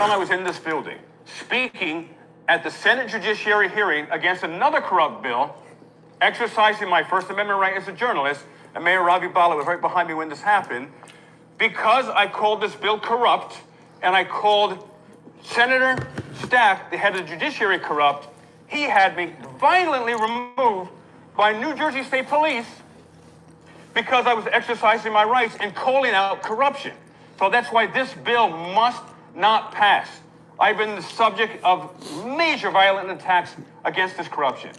I was in this building speaking at the Senate Judiciary hearing against another corrupt bill, exercising my First Amendment right as a journalist, and Mayor Ravi Bala was right behind me when this happened, because I called this bill corrupt, and I called Senator Stack, the head of the Judiciary, corrupt. He had me violently removed by New Jersey State Police because I was exercising my rights and calling out corruption. So that's why this bill must not pass. I've been the subject of major violent attacks against this corruption.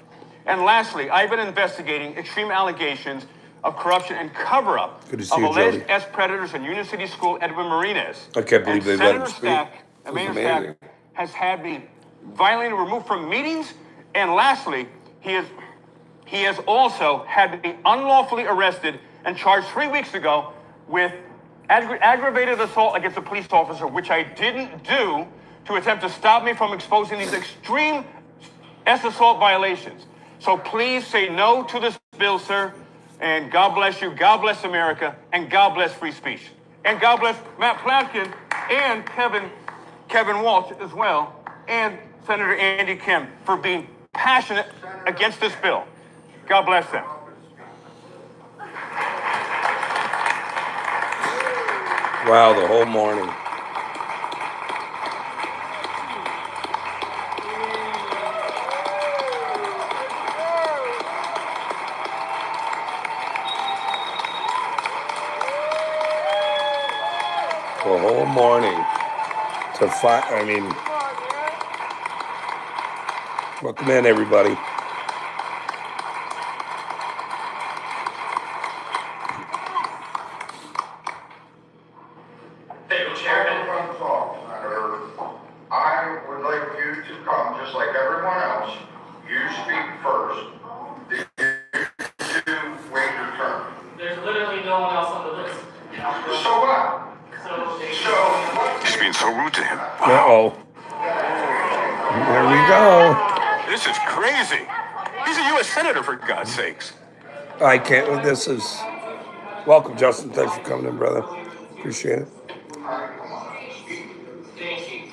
And lastly, I've been investigating extreme allegations of corruption and cover-up of alleged S-predators in Union City School, Edwin Martinez. I can't believe they let him speak. Stack, Mayor Stack has had me violently removed from meetings. And lastly, he has also had me unlawfully arrested and charged 3 weeks ago with aggravated assault against a police officer, which I didn't do, to attempt to stop me from exposing these extreme S-assault violations. So please say no to this bill, sir. And God bless you, God bless America, and God bless free speech. And God bless Matt Platkin and Kevin Walsh as well, and Senator Andy Kim for being passionate against this bill. God bless them. Wow, the whole morning. The whole morning to fight. I mean, welcome in, everybody. I would like you to come just like everyone else. You speak first. You wait your turn. There's literally no one else on the list. So what? He's being so rude to him. Uh-oh. There we go. This is crazy. He's a U.S. Senator, for God's sakes. I can't. This is. Welcome, Justin. Thanks for coming in, brother. Appreciate it. Thank you.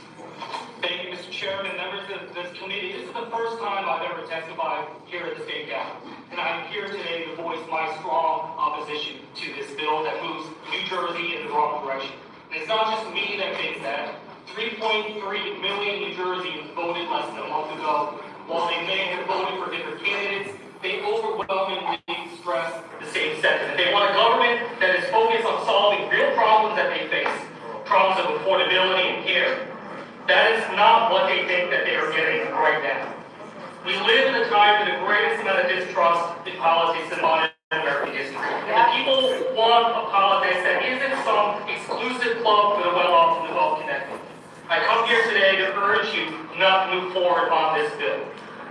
Thank you, Mr. Chairman, members of this committee. This is the first time I've ever testified here at the State Capitol. And I'm here today to voice my strong opposition to this bill that moves New Jersey in the wrong direction. And it's not just me that thinks that. 3.3 million New Jerseyans voted less than a month ago. While they may have voted for different candidates, they overwhelmingly express the same sentiment. They want a government that is focused on solving real problems that they face, problems of affordability and care. That is not what they think that they are getting right now. We live in a time with the greatest amount of distrust in politics in modern American history. And the people want a politics that isn't some exclusive club for the well-off and the well-connected. I come here today to urge you not to move forward on this bill.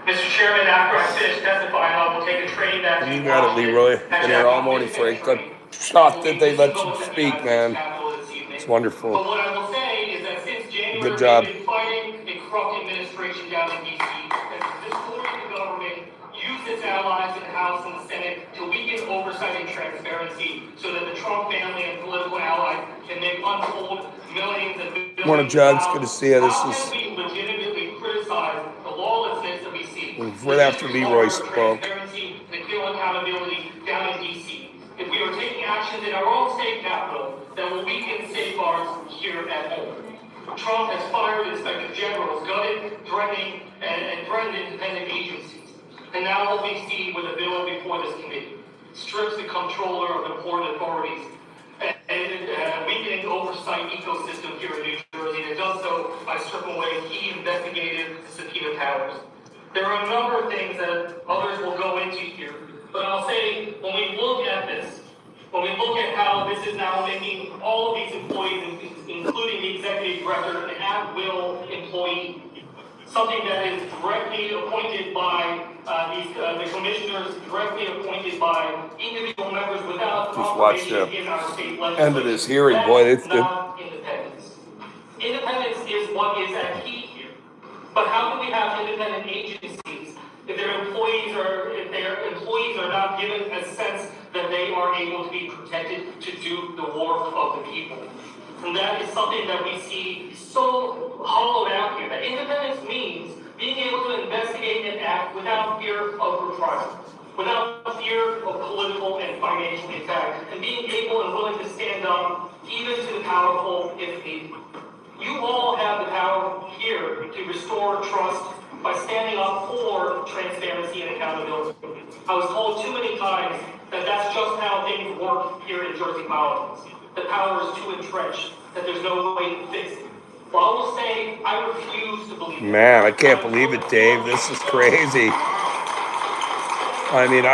Mr. Chairman, after I finish testifying, I will take a train back to You got it, Leroy. Been here all morning, Frank. I'm shocked that they let you speak, man. It's wonderful. But what I will say is that since January, good job. we've been fighting a corrupt administration down in D.C. that's distorted the government, used its allies in the House and the Senate to weaken oversight and transparency so that the Trump family and political allies can make untold millions and billions. Morning, Jugs. Good to see you. This How is can we legitimately criticize the lawlessness that we see? right after Leroy spoke. Transparency and clear accountability down in D.C. If we are taking actions in our own state capital that will weaken safeguards here at home. Trump has fired inspector generals, gutted, threatening, and threatened independent agencies. And now what we see with a bill before this committee strips the comptroller of the port authorities and weakening oversight ecosystem here in New Jersey. And it does so by stripping away key investigative subpoena powers. There are a number of things that others will go into here, but I'll say when we look at this, when we look at how this is now making all of these employees, including the executive director, an at-will employee, something that is directly appointed by the commissioners, directly appointed by individual members without watch in our state legislature. end of this hearing, boy. It's good. Not independence. Independence is what is at key here. But how can we have independent agencies if their employees are not given a sense that they are able to be protected to do the work of the people? And that is something that we see so hollowed out here. That independence means being able to investigate and act without fear of reprisal, without fear of political and financial attack, and being able and willing to stand up even to the powerful if needed. You all have the power here to restore trust by standing up for transparency and accountability. I was told too many times that that's just how things work here in Jersey politics. The power is too entrenched, that there's no way to fix it. Well, I will say, I refuse to believe it. Man, I can't believe it, Dave. This is crazy. I mean,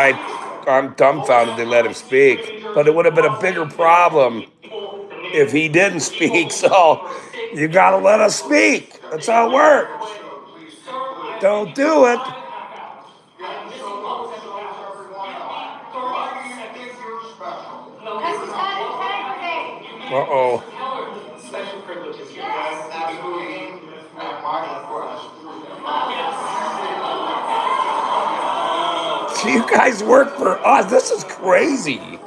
I'm dumbfounded they let him speak. But it would have been a bigger problem if he didn't speak. So you gotta let us speak. That's how it works. Don't do it. Uh-oh. Special privileges here, guys. At my request. So you guys work for us. This is crazy.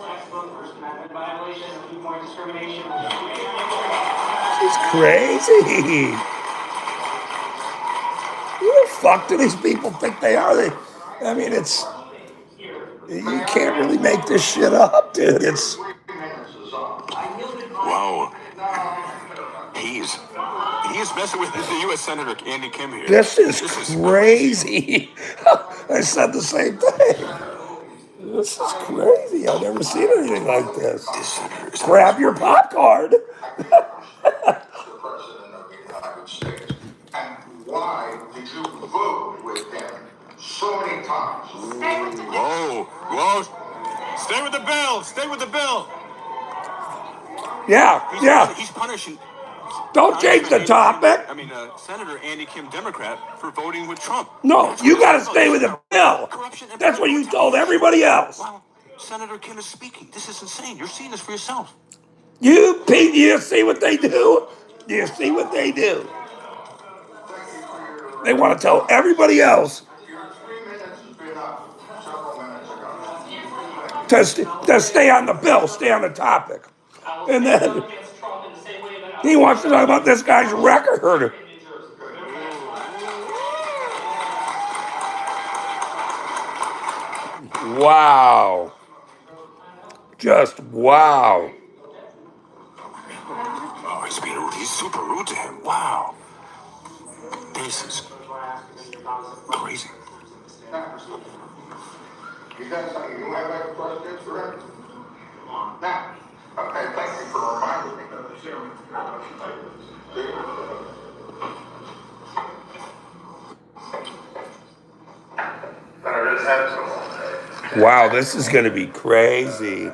This is crazy. Who the fuck do these people think they are? I mean, you can't really make this shit up, dude. It's, Whoa. He's messing with the U.S. Senator Andy Kim here. this is crazy. I said the same thing. This is crazy. I've never seen anything like this. This senator is Grab your popcorn. The President of the United States. And why did you vote with him so many times? Whoa. Stay with the bill. Stay with the bill. Yeah. He's punishing. Don't change the topic. I mean, Senator Andy Kim, Democrat, for voting with Trump. No, you got to stay with the bill. That's what you told everybody else. Wow. Senator Kim is speaking. This is insane. You're seeing this for yourself. You see what they do? You see what they do? They want to tell everybody else Your 3 minutes has been up several minutes ago. to stay on the bill, stay on the topic. And then he wants to talk about this guy's record. Wow. Just wow. Oh, he's being rude. He's super rude to him. Wow. This is crazy. You got something you have any questions for him? Now, okay, thank you for reminding me. Senator, this happens so long. Wow, this is going to be crazy.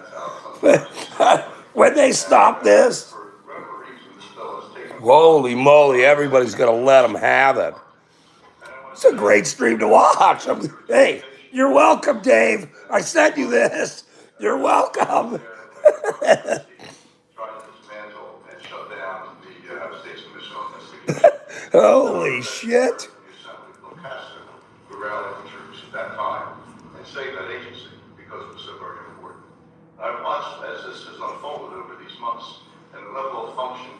When they stop this, holy moly, everybody's going to let them have it. It's a great stream to watch. Hey, you're welcome, Dave. I sent you this. You're welcome. Try to dismantle and shut down the United States Commission on Investigation. Holy shit. To rally the troops at that time and save that agency because it was so very important. I've watched as this has unfolded over these months and the level of function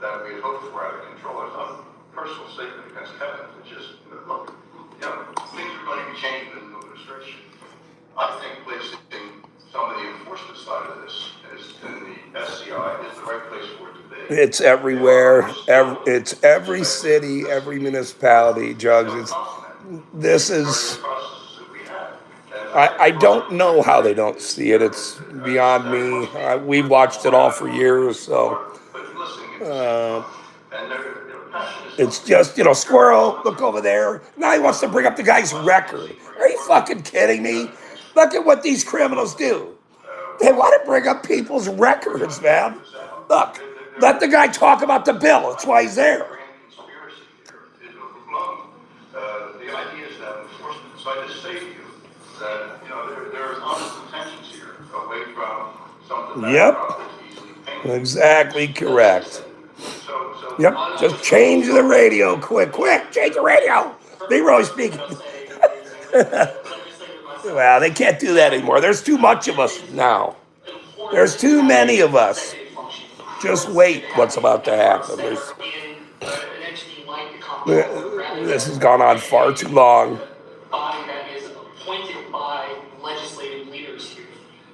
that we had hoped for out of control. I've done a personal statement against Kevin, which is, look, things are going to be changing in the administration. I think placing some of the enforcement side of this is in the SCI is the right place for it to be. It's everywhere. It's every city, every municipality, Jugs. This is... I don't know how they don't see it. It's beyond me. We've watched it all for years, so... it's just, squirrel, look over there. Now he wants to bring up the guy's record. Are you fucking kidding me? Look at what these criminals do. They want to bring up people's records, man. Look, let the guy talk about the bill. That's why he's there. The idea is that enforcement, so I just say to you that, there's honest intentions here away from something that is easily painted. Exactly correct. So Yep, just change the radio quick, change the radio. Leroy speaking. Well, they can't do that anymore. There's too much of us now. There's too many of us. Just wait what's about to happen. in an entity like the This has gone on far too long. body that is appointed by legislative leaders here.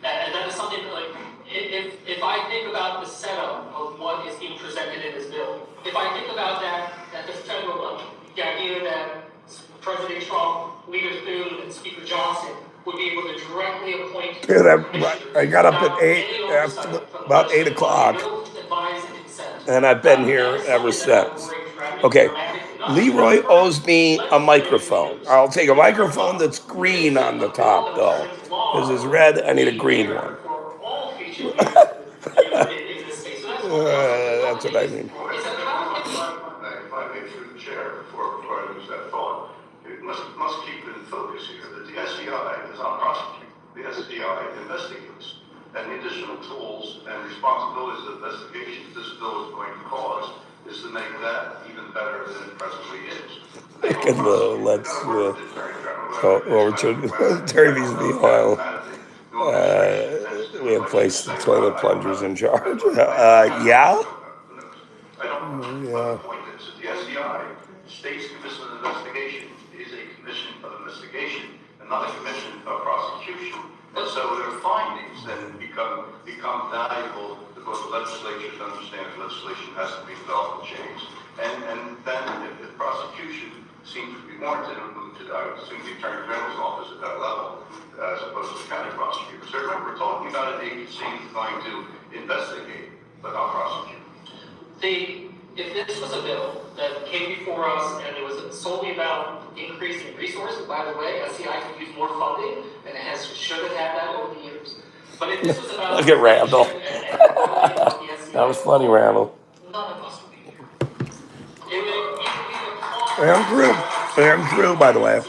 And that is something that, like, if I think about the setup of what is being presented in this bill, if I think about that at the federal level, the idea that President Trump, Leader Thune, and Speaker Johnson would be able to directly appoint Dude, commissioners I got up at without 8, any oversight from the about 8 legislature, o'clock, bills advise and consent. and I've been That here is ever something that since. operates Okay, dramatically, not Leroy just owes me a legislative microphone. leaders. I'll take a microphone that's green on the top, though. This is red, I need a green one. For all future leaders in this space. So that's one thing. That's what I mean. Is that how If I may, through the chair, before I lose that thought, it must keep in focus here that the SCI does not prosecute. The SCI investigates. And the additional tools and responsibilities of investigation this bill is going to cause is to make that even better than it presently is. Let's go over to Terry V's Oil. We have placed the toilet plungers in charge. Yeah? I don't know. But the point is that the SCI, State's Commission of Investigation, is a commission of investigation and not a commission of prosecution. And so there are findings that become valuable to both the legislature to understand legislation has to be developed and changed. And then if prosecution seems to be warranted, I would assume the Attorney General's office at that level, as opposed to the county prosecutor. So remember, we're talking about an agency trying to investigate, but not prosecute. If this was a bill that came before us and it was solely about increasing resources, by the way, SCI could use more funding and it should have had that over the years. But if this was about Look at Randall. That was funny, Randall. none of us would be here. I'm through, by the way. The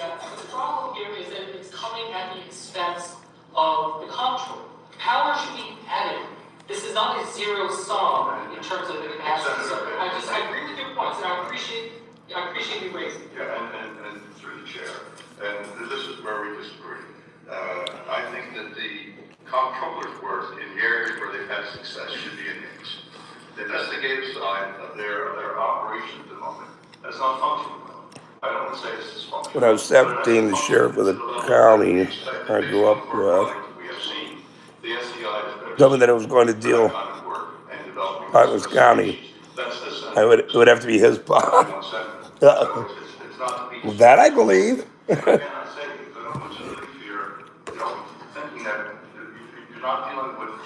problem here is that it's coming at the expense of the comptroller. Power should be added. This is not a zero sum in terms of the capacity. So I agree with your points, and I appreciate you raising it. Yeah, and through the chair, and this is where we disagree. I think that the comptroller's work in the areas where they've had success should be enhanced. The investigative side of their operation at the moment has not functioned well. I don't want to say it's dysfunctional. When I was 17, the sheriff of the county I grew up with We have seen the SCI told me that it was going to deal Hartland County. It would have to be his part. That I believe.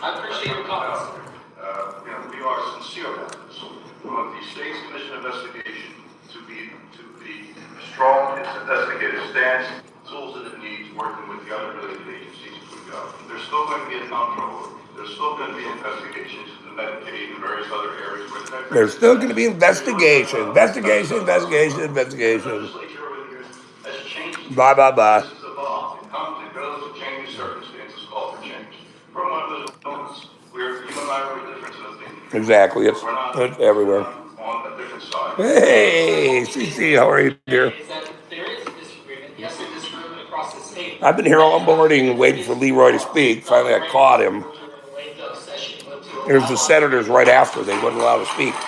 I appreciate your comments. We are sincere about this. We want the state's commission investigation to be strong in its investigative stance, tools that it needs, working with the other related agencies as we go. There's still going to be a comptroller. There's still going to be investigations in the Medicaid and various other areas where There's still going to be investigation. Legislature over the years has changed. Blah, blah, blah. This is evolved. It comes and goes. It changes. Circumstances call for change. From one of those moments where you and I were different in opinion. Exactly. It's everywhere. On a different side. Hey, CC, how are you, dear? Is that there is a disagreement. Yes, there's disagreement across the state. I've been here all morning waiting for Leroy to speak. Finally, I caught him. There's the senators right after. They wouldn't allow to speak. And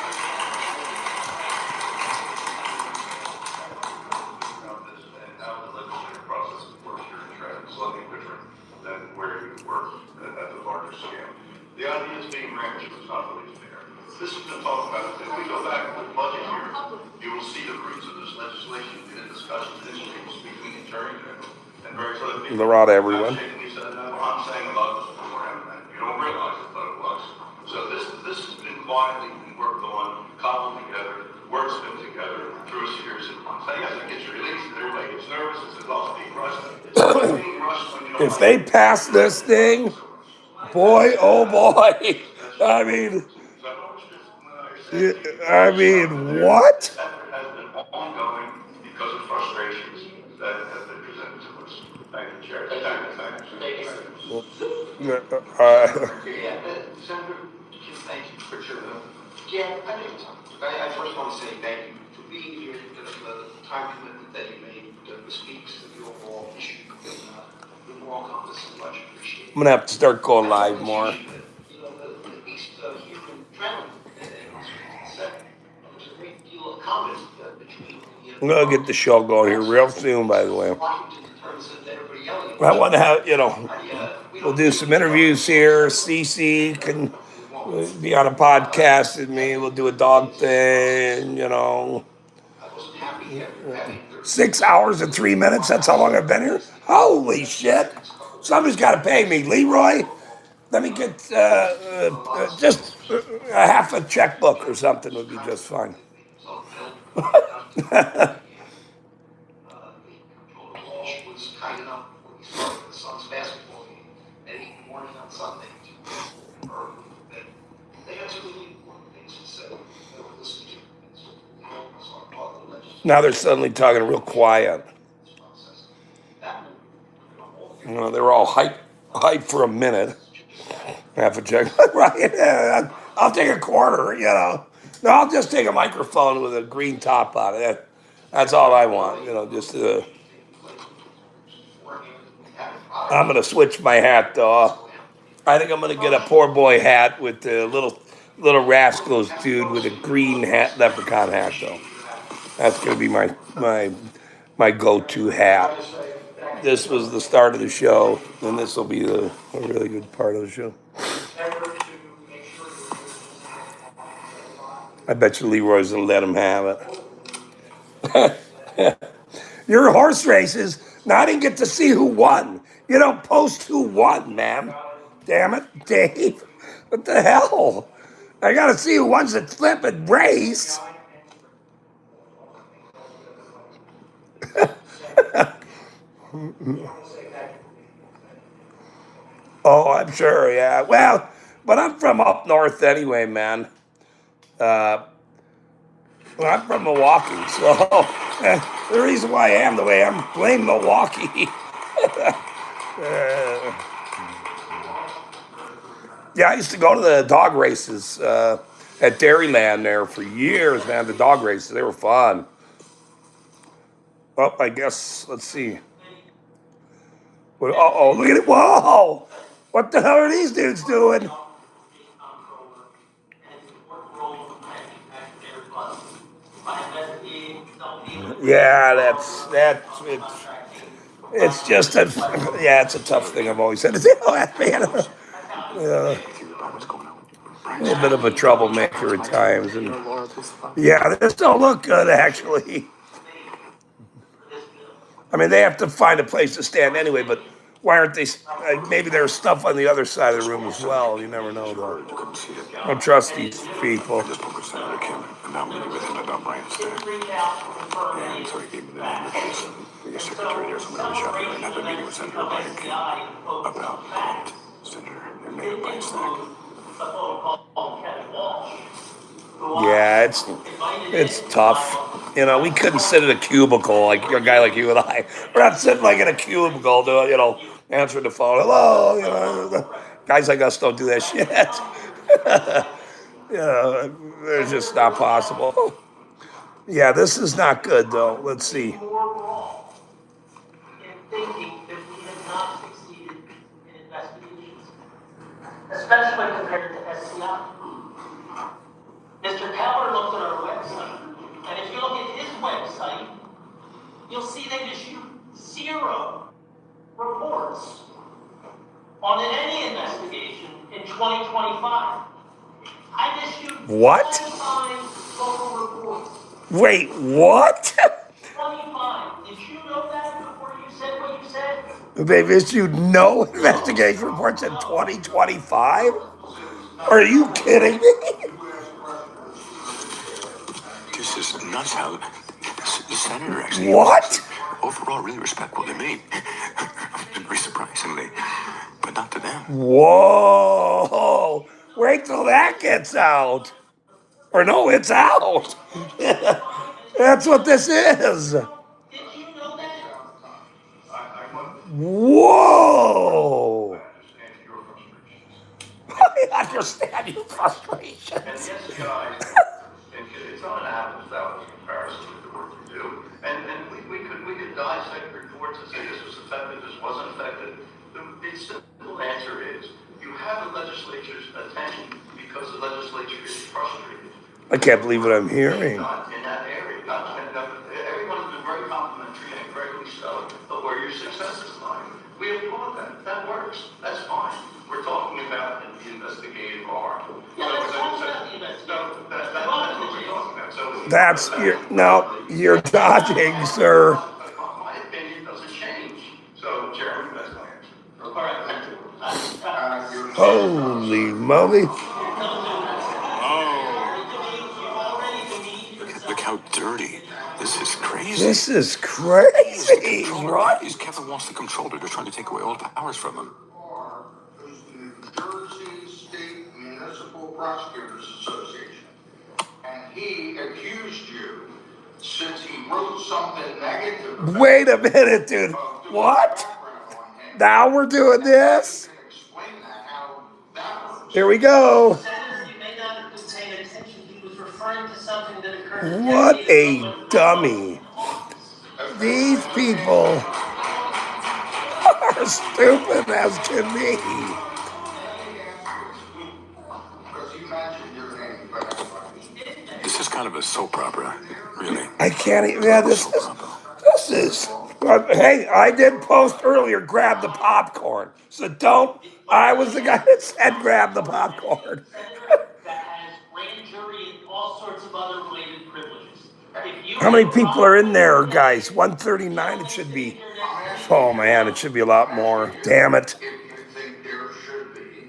how the legislative process works here in Trenton is slightly different than where you work at the larger scale. The idea is being ramped is not really fair. This has been talked about. If we go back to the budget here, you will see the roots of this legislation in the discussions in streams between the Attorney General and various other people. They're on everyone. I'm saying a lot of this beforehand, and you don't realize it, but it was. So this has been quietly worked on, cobbled together, wordsmithed together through a series of months. I guess it gets released, and everybody gets nervous, it's all being rushed. It's always being rushed when you don't If they pass this thing, boy, oh boy. I mean, what? That has been ongoing because of frustrations that have been presented to us. Thank you, Chair. Thank you. Senator, thank you for your, I first want to say thank you for being here, the time commitment that you made, speaks to the overall issue, the moral compass is much appreciated. I'm gonna have to start going live more. At least here in Trenton, I'm gonna get the show going here real soon, by the way. Washington determines that everybody yelling. I want to have, we'll do some interviews here. Cece can be on a podcast with me. We'll do a dog thing, I wasn't happy having 6 hours and 3 minutes. That's how long I've been here. Holy shit. Somebody's got to pay me. Leroy, let me get just a half a checkbook or something would be just fine. Walsh was kind enough when he started the Suns basketball game at 8 in the morning on Sunday to confirm that they had some really important things to say. They were listening to it. So, I thought the legislature Now they're suddenly talking real quiet. process that They were all hype for a minute. Half a check. Right. Yeah, I'll take a quarter, No, I'll just take a microphone with a green top on it. That's all I want, just I'm going to switch my hat, though. I think I'm going to get a poor boy hat with the little rascals dude with a green hat, leprechaun hat, though. That's going to be my go-to hat. This was the start of the show, and this will be a really good part of the show. I bet you Leroy's going to let him have it. Your horse races, now I didn't get to see who won. You don't post who won, man. Damn it, Dave. What the hell? I got to see who won the flipping race. Oh, I'm sure, yeah. Well, but I'm from up north anyway, man. I'm from Milwaukee, so the reason why I am the way I'm, blame Milwaukee. Yeah, I used to go to the dog races at Dairyland there for years, man. The dog races, they were fun. Oh, I guess, let's see. Uh-oh, look at it. Whoa! What the hell are these dudes doing? Yeah, it's just it's a tough thing. I've always said. A little bit of a troublemaker at times, and yeah, this don't look good actually. I mean, they have to find a place to stand anyway, but why aren't they? Maybe there's stuff on the other side of the room as well. You never know, though. Don't trust these people. The poker center came and now meeting with him about Brian Stack. And so he gave me the name of his secretary there, someone in the shop, and had a meeting with Senator Brian King about Senator and Mayor Brian Stack. Yeah, it's tough. We couldn't sit in a cubicle like a guy like you and I. We're not sitting like in a cubicle doing, answering the phone. Hello, guys like us don't do that shit. It's just not possible. Yeah, this is not good though. Let's see. Especially compared to SCI. Mr. Keller looked at our website, and if you look at his website, you'll see they've issued 0 reports on any investigation in 2025. I've issued What? 25 local reports. Wait, what? 25. Did you know that before you said what you said? They've issued no investigation reports in 2025? Are you kidding me? This is nuts how the senator actually. What? Overall, really respect what they made. Very surprisingly, but not to them. Whoa! Wait till that gets out. Or no, it's out. That's what this is. Did you know that? Whoa! I understand your frustrations. And yes, guys, it's not an apples to apples comparison with the work we do. And we could dissect reports and say this was effective, this wasn't effective. The simple answer is you have the legislature's attention because the legislature is frustrated. I can't believe what I'm hearing. Not in that area, not your success is mine. We applaud that. That works. That's fine. We're talking about the investigative arm. Yeah, let's talk about the investigative. No, that's what we're talking about. So That's you're dodging, sir. my opinion doesn't change. So, Chairman, that's my answer. All right, thank you. Holy moly! Look how dirty. This is crazy. This is crazy. What? He's Kevin wants to control it. They're trying to take away all the powers from him. Who's the New Jersey State Municipal Prosecutors Association. And he accused you, since he wrote something negative about Wait a minute, dude. What? background on him. Now we're doing this? You can explain that, how that works. Here we go. Senator, you may not have been paying attention. He was referring to something that occurred. What decades a ago when dummy. These people are stupid as can be. Because you mentioned your name, but anyway. This is kind of a soap opera, really. I can't even. Yeah, this is. Hey, I did post earlier. Grab the popcorn. So don't. I was the guy that said grab the popcorn. That has grand jury and all sorts of other related privileges. If you How many people are in there, guys? 139. It should be. Oh man, it should be a lot more. Damn it. If you think there should be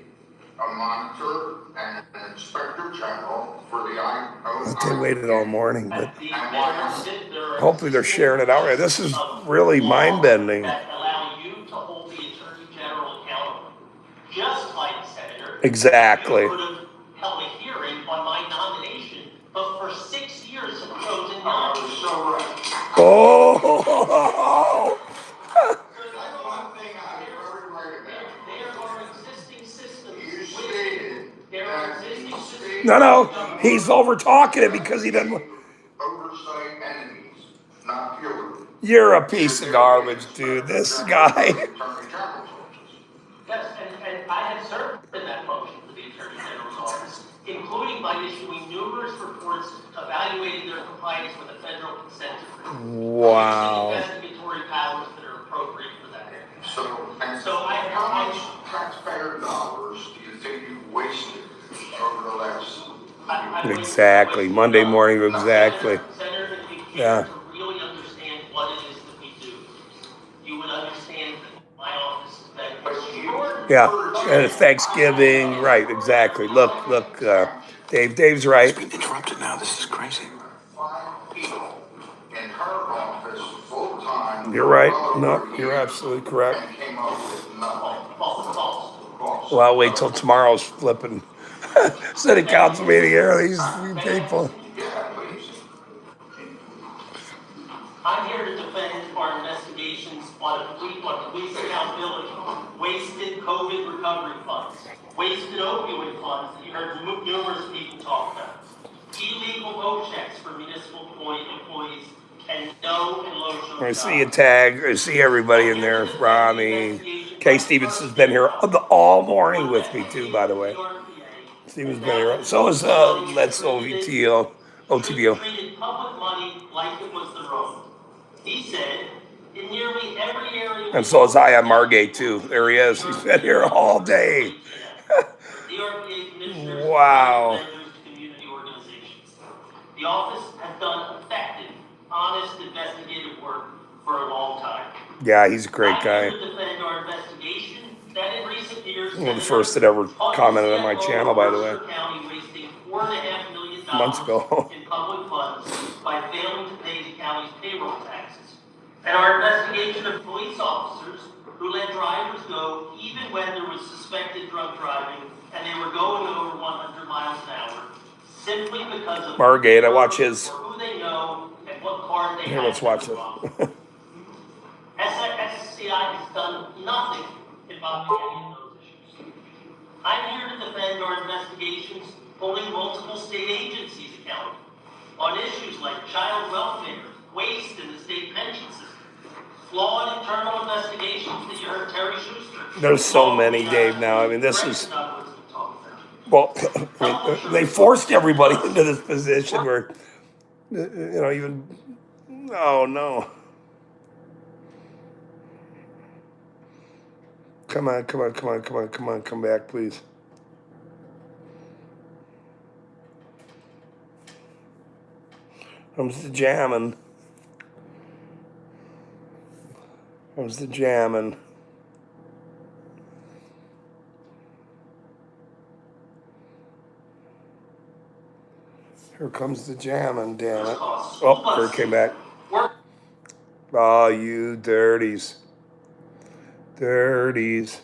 a monitor and an inspector general for the They waited all morning, but there are hopefully they're sharing it out right. This is really mind-bending. that allow you to hold the attorney general accountable. Just like, Senator, Exactly. you could have held a hearing on my nomination, but for 6 years have chosen not to. So right. Oh, That's one thing I'm very worried about. There are existing systems. You stated There are that existing you systems. stated no, he's over talking it because he doesn't. oversight entities, not purely. You're a piece of garbage, dude. This guy. Attorney General's office. Yes, and I have served in that function for the Attorney General's office, including by issuing numerous reports evaluating their compliance with the federal consent decree. Wow. Investigatory powers that are appropriate for that. So how much taxpayer dollars do you think you wasted over the last? Exactly. Monday morning, exactly. Senator, if you Yeah. care to really understand what it is that we do, you would understand that my office has been extraordinary. Yeah. And it's Thanksgiving. Right, exactly. Look, Dave's right. It's been interrupted now. This is crazy. 5 people in her office full-time. You're right. No, you're absolutely correct. And came up with nothing. False. Well, I'll wait till tomorrow's flipping city council meeting here. These people. Yeah, please. I'm here to defend our investigations on police accountability, wasted COVID recovery funds, wasted opioid funds that you heard numerous people talk about, illegal vote checks for municipal employees, and no and low sugar. I see a tag. I see everybody in there. Ronnie. Kay Stevenson's been here all morning with me, too, by the way. Steven's been here. So is Let's OTVO. Treated public money like it was their own. He said, in nearly every area. And so is I on Margate, too. There he is. He's been here all day. The RPA commissioners. Wow. Vendors to community organizations. The office has done effective, honest investigative work for a long time. Yeah, he's a great guy. I'm here to defend our investigation that in recent years. One of the first that ever commented on my channel, by the way. County wasting $4.5 million Months ago. in public funds by failing to pay the county's payroll taxes. And our investigation of police officers who let drivers go even when there was suspected drug driving and they were going over 100 miles an hour simply because of Margate, I watch his. or who they know and what card they Here, have. let's watch it. SCI has done nothing involving any of those issues. I'm here to defend our investigations holding multiple state agencies accountable on issues like child welfare, waste in the state pension system, flawed internal investigations that you heard Terry Schuster. There's so many, Dave, now. I mean, this is. Well, they forced everybody into this position where, even. Oh, no. Come on, come on, come on, come on, come on, come back, please. Comes the jamming. Comes the jamming. Here comes the jamming, damn it. Oh, Kurt came back. Oh, you dirties. Dirties.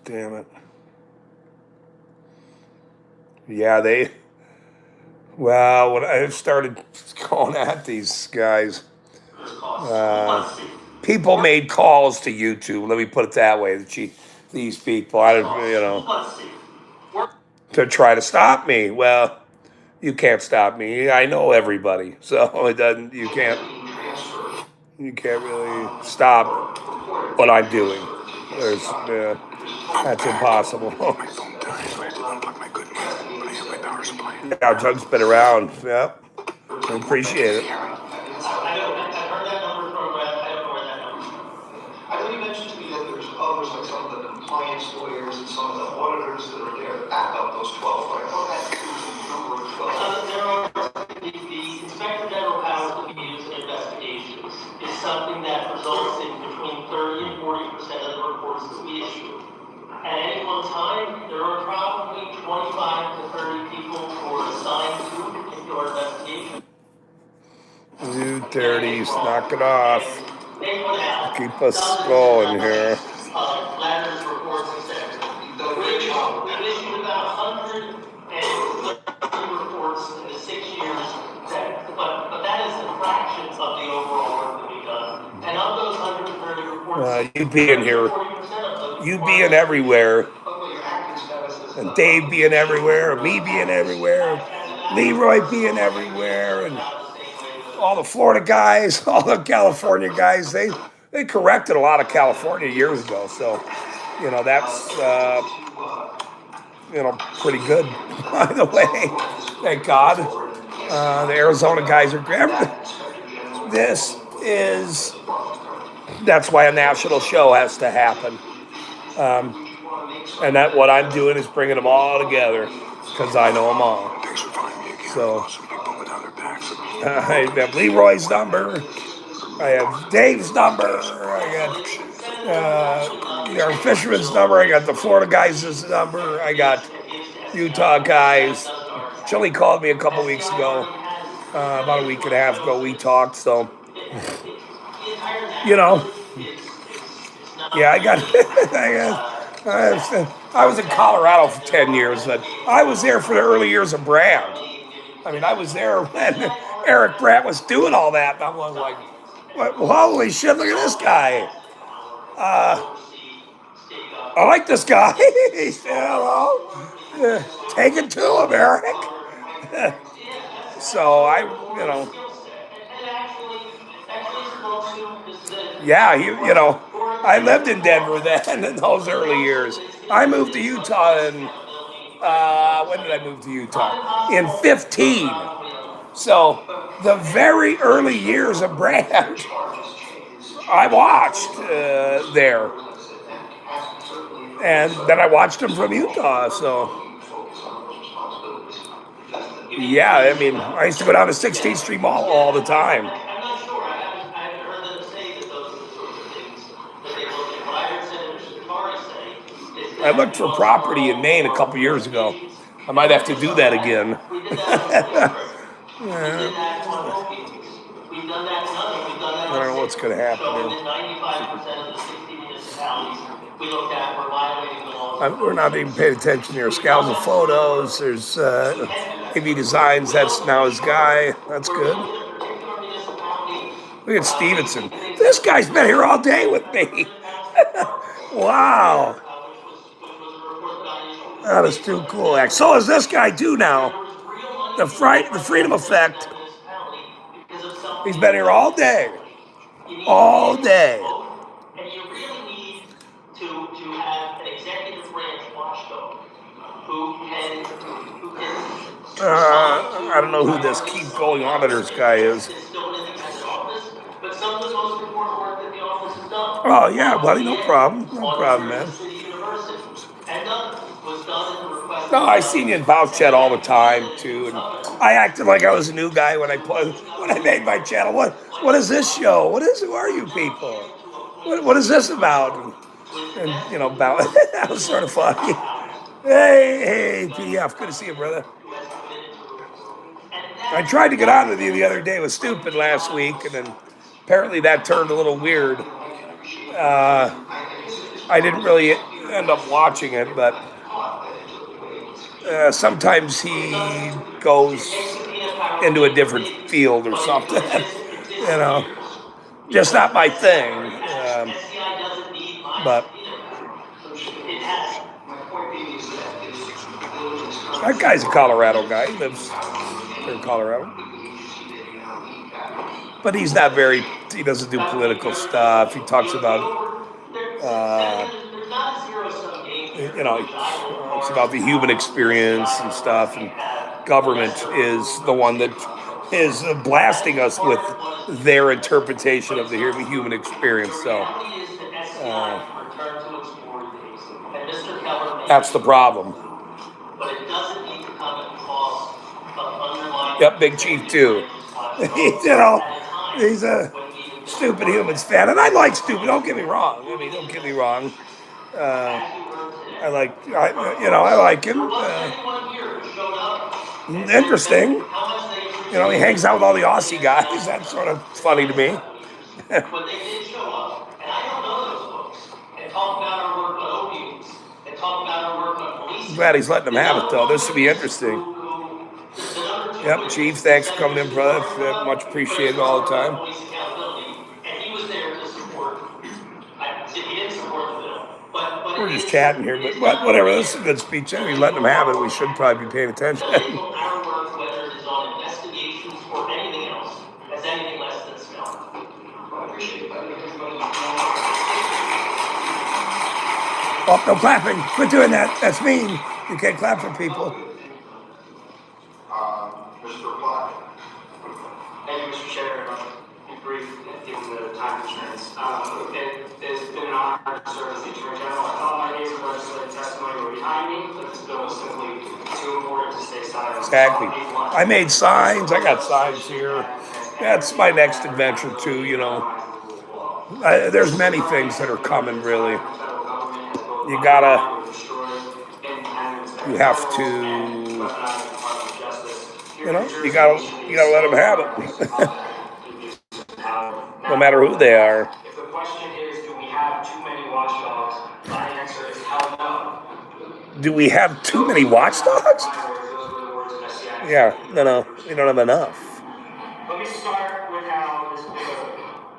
Damn it. Yeah, well, when I started going at these guys, people made calls to YouTube. Let me put it that way. These people, to try to stop me. Well, you can't stop me. I know everybody, so it doesn't. You can't really stop what I'm doing. That's impossible. My phone died, so I had to unplug my good mic, but I have my power supply. Yeah, Doug's been around. Yep, I appreciate it. I heard that number from, I don't know where that number's from. I know you mentioned to me that there's others, like some of the compliance lawyers and some of the auditors that are there to back up those 12. Like, I thought that was the number of 12. The Inspector General powers to be used in investigations is something that results in between 30 and 40% of the reports that we issue. At any one time, there are probably 25 to 30 people who are assigned to a particular investigation. You dirties, knock it off. They put out Keep us going here. letters, reports, etc. We've issued about 130 reports in the 6 years, but that is a fraction of the overall work that we've done. And of those 130 reports, You being here, 40% of those you being everywhere, and Dave being everywhere, and me being everywhere, Leroy being everywhere, and all the Florida guys, all the California guys, they corrected a lot of California years ago. So, that's pretty good, by the way. Thank God. The Arizona guys are great. That's why a national show has to happen. And that what I'm doing is bringing them all together because I know them all. Thanks for finding me again. So Some people without their backs. I have Leroy's number. I have Dave's number. I got our fisherman's number. I got the Florida guys' number. I got Utah guys. Chili called me a couple weeks ago, about a week and a half ago. We talked. So, yeah, I was in Colorado for 10 years, but I was there for the early years of Brand. I mean, I was there when Eric Brandt was doing all that, and I was like, holy shit, look at this guy. I like this guy. He said, hello. Take it to him, Eric. So yeah, I lived in Denver then in those early years. I moved to Utah when did I move to Utah? In 15. So the very early years of Brand, I watched there. And then I watched him from Utah, so. Yeah, I mean, I used to go down to 16th Street Mall all the time. I'm not sure. I haven't heard them say that those are the sorts of things that they look at. What I heard Senator Shakari say is I looked for property in Maine a couple years ago. I might have to do that again. we did that on opioids. We've done that in others. We've done that I don't know what's going to happen so here. that 95% of the 60 municipalities we looked at were violating the laws. We're not even paying attention here. Scouts of photos. There's AV Designs. That's now his guy. That's good. Look at Stevenson. This guy's been here all day with me. Wow. That is too cool. So is this guy too now. The Freedom Effect. He's been here all day. All day. And you really need to have an executive branch watchdog who can I don't know who this Keep Going Auditors guy is. still an independent office, but some of the most important work that the Oh, yeah, buddy, no problem. No problem, man. City University. And none was done in the request. No, I seen you in Bounce Chat all the time too, and I acted like I was a new guy when I made my channel. What is this show? Who are you people? What is this about? And you know, about that was sort of funny. Hey, PDF, good to see you, brother. I tried to get on with you the other day. It was stupid last week, and then apparently that turned a little weird. I didn't really end up watching it, but sometimes he goes into a different field or something. You know, just not my thing. But that guy's a Colorado guy. He lives here in Colorado. But he doesn't do political stuff. He talks about, you know, it's about the human experience and stuff. And government is the one that is blasting us with their interpretation of the human experience. So that's the problem. But it doesn't need to come at the cost of underlying. Yep, Big Chief too. You know, he's a Stupid Humans fan, and I like Stupid. Don't get me wrong. Don't get me wrong. I like him. Interesting. You know, he hangs out with all the Aussie guys. That's sort of funny to me. But they did show up, and I don't know those folks, and talk about our work on opioids, and talk about our work on police. I'm glad he's letting them have it, though. This should be interesting. Yep, Chief, thanks for coming in, brother. Much appreciated all the time. And he was there to support. He didn't support the bill, but we're just chatting here, but whatever. This is a good speech. He's letting them have it. We should probably be paying attention. our work, whether it is on investigations or anything else, as anything less than smell. I appreciate that. Oh, no clapping. Quit doing that. That's mean. You can't clap for people. Mr. Platt. Thank you, Mr. Chair. Be brief, given the time constraints. It's been an honor to serve as the Attorney General. I thought my days of legislative testimony were behind me, but this bill is simply too important to stay silent. Exactly. I made signs. I got signs here. That's my next adventure too. You know, there's many things that are coming. Really, you have to. You know, you gotta let them have it. No matter who they are. If the question is, do we have too many watchdogs? My answer is hell no. Do we have too many watchdogs? Yeah, no, we don't have enough. Let me start with how this bill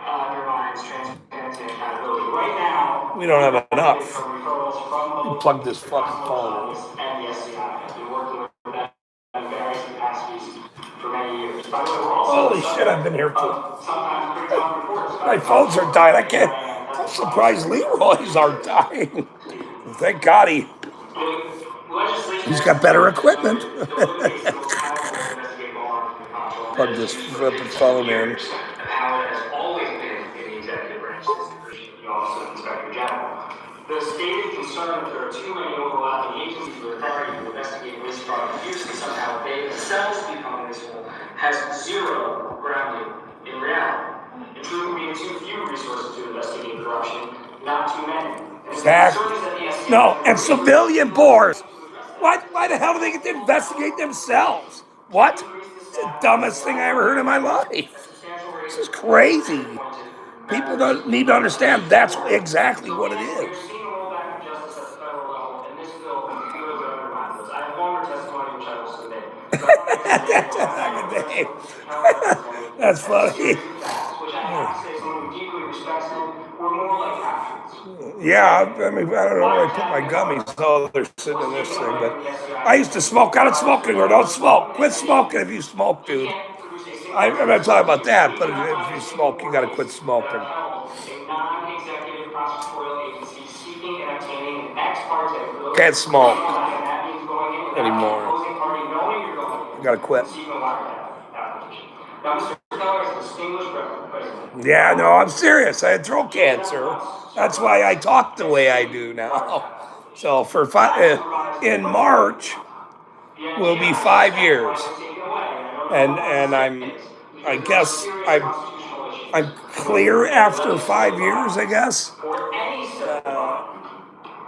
undermines transparency and accountability. Right now, We don't have enough. referrals from both Plug this fucking phone in. and the SCI. I've been working with them in various capacities for many years. By the way, we're also Holy shit, I've been here too. sometimes pretty common reports. My phones are dying. I can't. I'm surprised Leroy's aren't dying. Thank God he's got better equipment. Plug this flipping phone in. How it has always been in the executive branch since the Office of Inspector General. The stated concern that there are too many overlapping agencies with authority to investigate waste product use and somehow they themselves become wasteful has zero grounding in reality. In truth, being too few resources to investigate corruption, not too many. Exactly. No, and civilian boards. Why the hell do they get to investigate themselves? What? It's the dumbest thing I ever heard in my life. This is crazy. People don't need to understand that's exactly what it is. That's funny. Yeah, I don't know where I put my gummies. Oh, they're sitting in this thing. But I used to smoke. I don't smoke anymore. Don't smoke. Quit smoking if you smoke, dude. I'm not talking about that, but if you smoke, you got to quit smoking. Can't smoke anymore. You got to quit. Yeah, no, I'm serious. I had throat cancer. That's why I talk the way I do now. So for in March will be 5 years, and I guess I'm clear after 5 years. I guess or any civil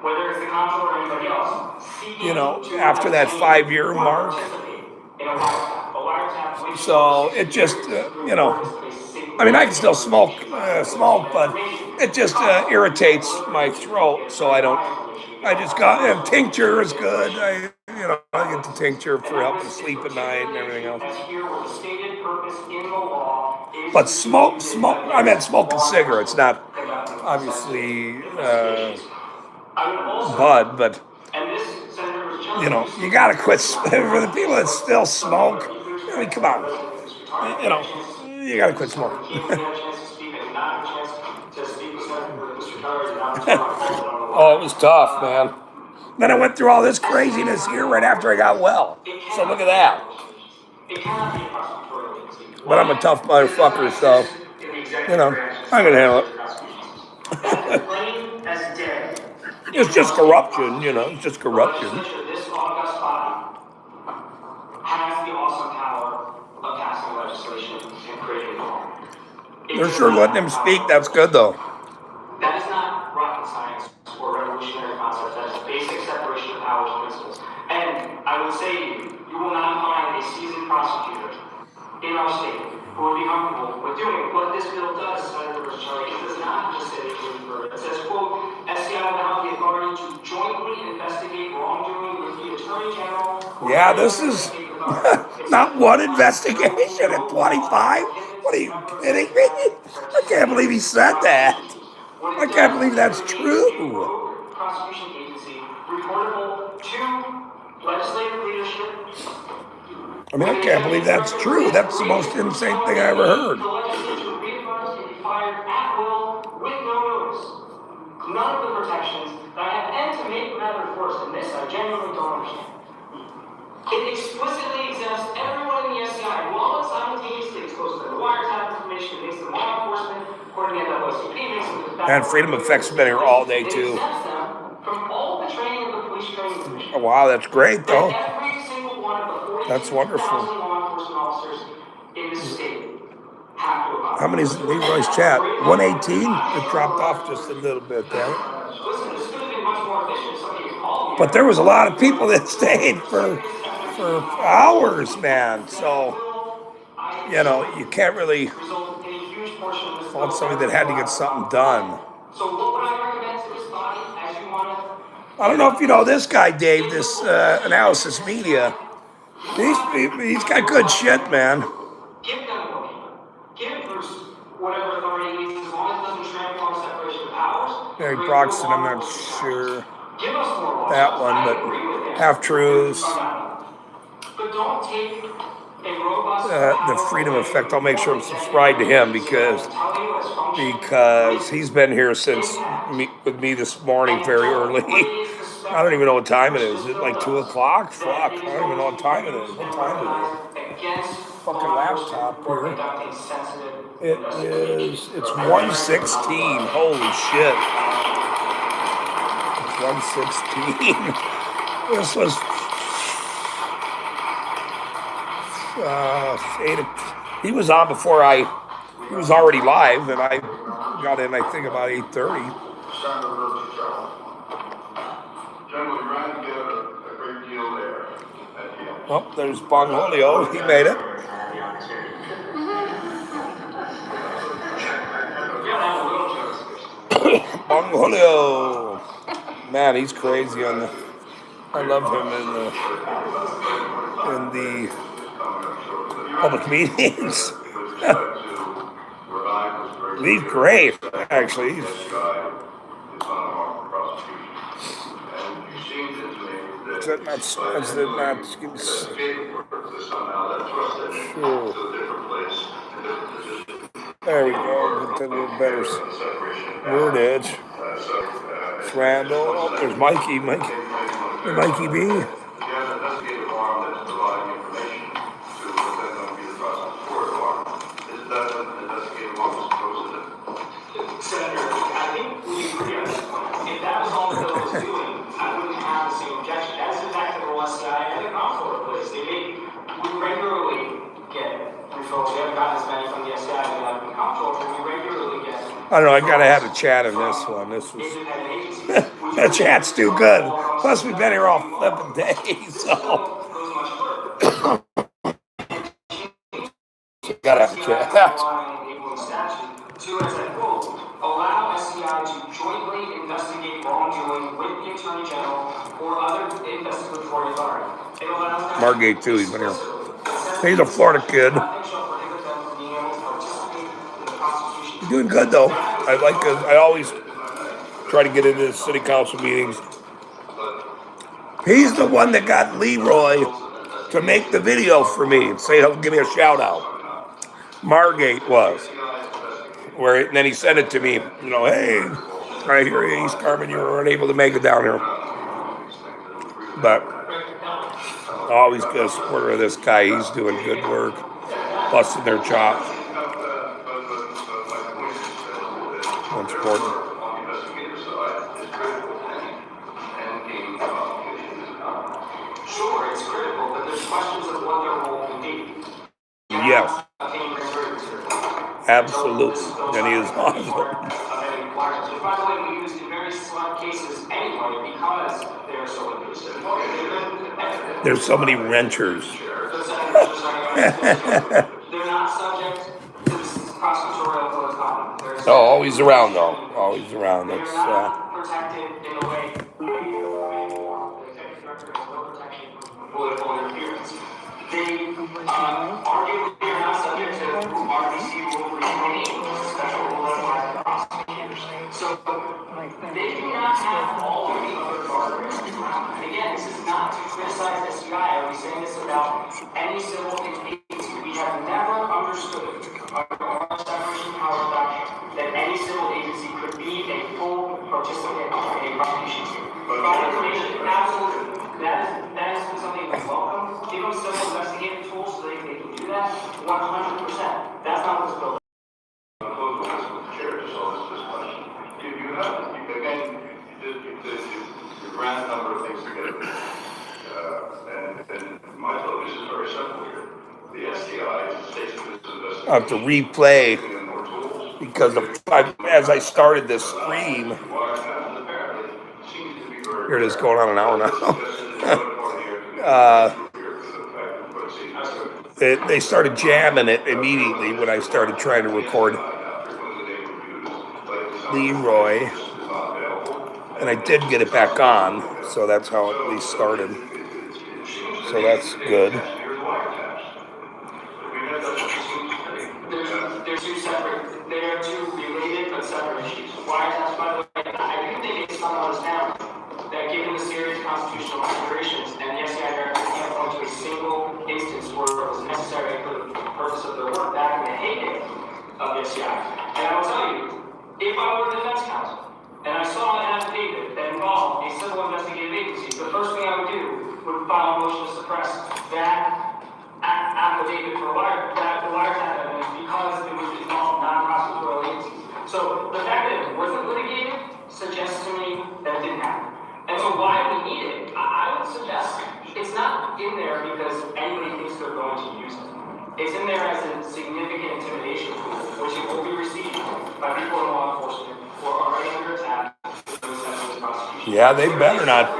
whether it's the comptroller or anybody else, seeking to after that obtain 5 year or mark. participate in a wiretap. A wiretap which So it just I mean I can still smoke, but it just irritates my throat. So I don't. I just got and tincture is good. I get the tincture for helping sleep at night and everything else. as here where the stated purpose in the law is But to smoke. I meant smoking cigarettes, not conducting obviously I would also, bud. But and this Senator was challenging you gotta quit. For the people that still smoke, I mean, come on. You gotta quit smoking. Oh, it was tough, man. Then I went through all this craziness here right after I got well. So look at that. But I'm a tough motherfucker, so I can handle it. Plain as day. It's just corruption, it's just corruption. This august body has the awesome power of passing legislation and creating law. They're sure letting him speak. That's good, though. That is not rocket science or revolutionary concepts. That is basic separation of powers principles. And I would say you will not find a seasoned prosecutor in our state who would be comfortable with doing what this bill does, Senator Charlie. It does not just say it says, quote, SCI will have the authority to jointly investigate wrongdoing with the Attorney General. Yeah, this is not one investigation at 25. What are you kidding me? I can't believe he said that. I can't believe that's true. Prosecution agency reportable to legislative leadership. I mean, I can't believe that's true. That's the most insane thing I ever heard. The legislature refunds can be fired at will with no notice. None of the protections that I have, and to make matters worse than this, I genuinely don't understand. It explicitly exempts everyone in the SCI while it simultaneously exposes them to wiretap information, makes them law enforcement, according to NAACP, makes them to And Freedom Effect's been here all day, too. It exempts them from all the training of the police training commission. Oh, wow, that's great, though. Every single one of the 42,000 That's wonderful. law enforcement officers in the state have to abide. How many's in Leroy's chat? 118? It dropped off just a little bit there. Listen, this could have been much more efficient if somebody had called me. But there was a lot of people that stayed for hours, man. So, you can't really Result in a huge portion of this fault somebody that had to get something done. So what would I recommend to this body as you want to? I don't know if you know this guy, Dave, this Analysis Media. He's got good shit, man. Give them more people. Give Bruce whatever authority he needs as long as it doesn't trample on separation of powers. Barry Broxton, I'm not sure Give us more laws. that one, I but agree with him. half-truths. But don't take a robust The Freedom Effect, I'll make sure I'm subscribed to him because he's been here with me this morning very early. I don't even know what time it is. Is it like 2 o'clock? Fuck, I don't even know what time it is. What time is it? Fucking laptop here. It's 1:16. Holy shit. It's 1:16. This was 8. He was on before he was already live, and I got in, I think, about 8:30. General, you're going to get a great deal there at the end. Oh, there's Bong Julio. He made it. Bong Julio. Man, he's crazy on the. I love him in the public meetings. He's great, actually. Is that not? Sure. There we go. Get a little better wordage. It's Randall. Oh, there's Mikey. Mikey B. Senator, I think we I don't know. I gotta have a chat on this one. This was the chat's too good. Plus, we've been here all flipping days, so gotta have a chat. Two, as I quote, allow SCI to jointly investigate wrongdoing with the Attorney General or other investigatory authority. It allows them Margate too. He's been here. He's a Florida kid. He's doing good though. I like his. I always try to get into his city council meetings. He's the one that got Leroy to make the video for me and say he'll give me a shout out. Margate was. And then he sent it to me, you know, hey, I hear you, East Carmen, you were unable to make it down here. But I always get a supporter of this guy. He's doing good work, busting their chops. That's important. Sure, it's critical, but there's questions of what their role can be. Yes. Absolutely. And he is awesome. By the way, we used in very select cases anyway because they are so inclusive. There's so many renters. They're not subject to this prosecutorial code of conduct. Oh, always around though. Always around. They're That's not protected in a way. The executive director has no protection from political interference. They arguably are not subject to RBC Rule 320, which is a special rule that applies to prosecutors. So they do not have all of the other guardrails. Again, this is not to criticize SCI. Are we saying this about any civil agency? We have never understood under our separation of powers doctrine that any civil agency could be a full participant in a prosecution. Private information, absolutely. That is something we welcome. Give them civil investigative tools so they can do that. 100%. That's not what this bill is. Chair, just on this question. You have, again, you ran a number of things together. And my focus is very simple here. The STI states that this investigation. I have to replay because as I started this stream, here it is going on an hour now. They started jamming it immediately when I started trying to record Leroy, and I did get it back on, so that's how it at least started. So that's good. They're two separate, they are two related but separate issues. Wiretaps, by the way, I do think it's somewhat astounding that given the serious constitutional considerations and the SCI director can't point to a single instance where it was necessary for the purpose of their work back in the heyday of the SCI. And I will tell you, if I were defense counsel and I saw an affidavit that involved a civil investigative agency, the first thing I would do would file a motion to suppress that affidavit for the wiretap evidence because it was involved non-prosecutorial agencies. So the fact that it wasn't litigated suggests to me that it didn't happen. And so why we need it, I would suggest it's not in there because anybody thinks they're going to use it. It's in there as a significant intimidation tool, which it will be received by people in law enforcement who are already under attack. Yeah, they better not